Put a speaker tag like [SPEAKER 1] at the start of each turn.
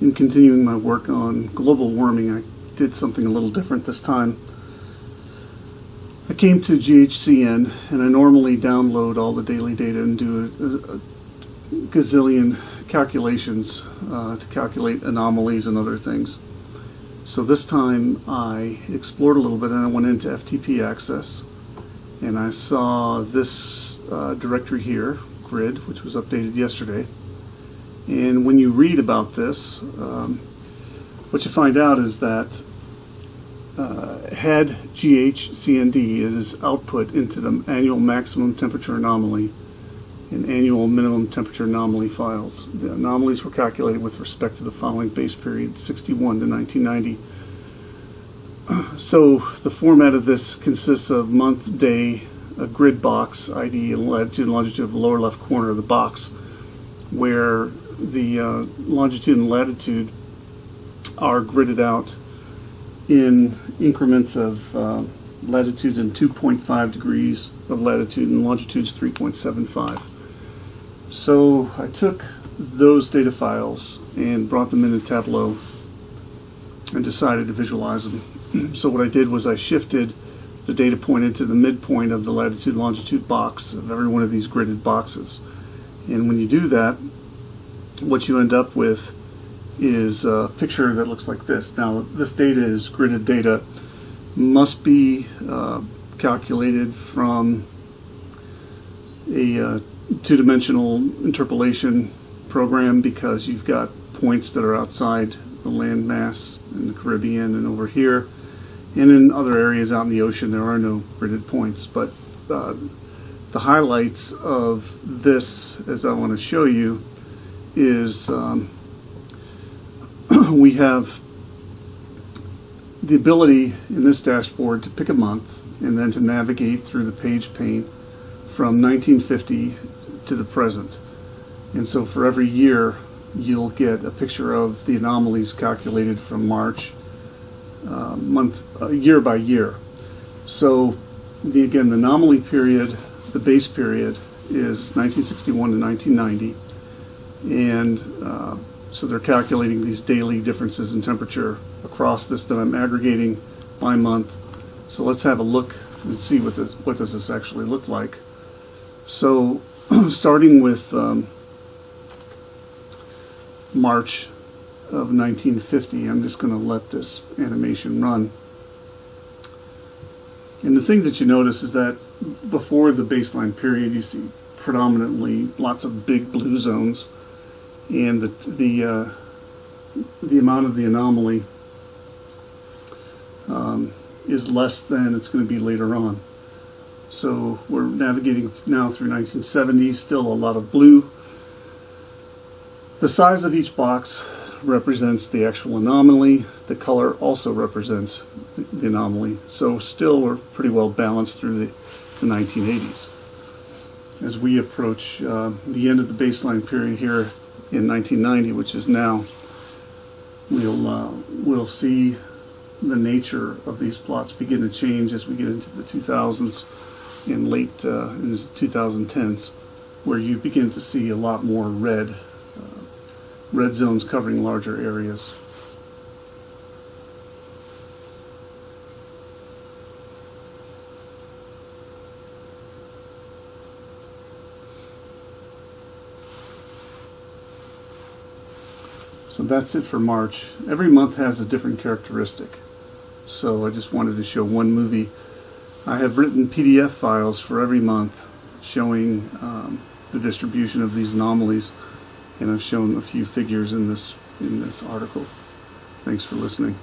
[SPEAKER 1] in continuing my work on global warming, I did something a little different this time. I came to GHCN, and I normally download all the daily data and do a gazillion calculations to calculate anomalies and other things. So this time I explored a little bit, and I went into FTP Access, and I saw this directory here, grid, which was updated yesterday. And when you read about this, what you find out is that had GHCND is output into the annual maximum temperature anomaly and annual minimum temperature anomaly files. The anomalies were calculated with respect to the following base period, 61 to 1990. So the format of this consists of month, day, a grid box, ID, and latitude and longitude of the lower left corner of the box, where the longitude and latitude are gridded out in increments of latitudes in 2.5 degrees of latitude and longitudes 3.75. So I took those data files and brought them into Tableau and decided to visualize them. So what I did was I shifted the data point into the midpoint of the latitude longitude box of every one of these gridded boxes. And when you do that, what you end up with is a picture that looks like this. Now, this data is gridded data, must be calculated from a two-dimensional interpolation program, because you've got points that are outside the land mass in the Caribbean and over here, and in other areas out in the ocean there are no gridded points. But the highlights of this, as I want to show you, is we have the ability in this dashboard to pick a month and then to navigate through the page pane from 1950 to the present. And so for every year you'll get a picture of the anomalies calculated from March, year by year. So again, the anomaly period, the base period, is 1961 to 1990, and so they're calculating these daily differences in temperature across this that I'm aggregating by month. So let's have a look and see what does this actually look like. So starting with March of 1950, I'm just going to let this animation run. And the thing that you notice is that before the baseline period, you see predominantly lots of big blue zones, and the amount of the anomaly is less than it's going to be later on. So we're navigating now through 1970, still a lot of blue. The size of each box represents the actual anomaly. The color also represents the anomaly. So still we're pretty well balanced through the 1980s. As we approach the end of the baseline period here in 1990, which is now, we'll see the nature of these plots begin to change as we get into the 2000s and late in the 2010s, where you begin to see a lot more red zones covering larger areas. So that's it for March. Every month has a different characteristic. So I just wanted to show one movie. I have written PDF files for every month showing the distribution of these anomalies, and I've shown a few figures in this article. Thanks for listening.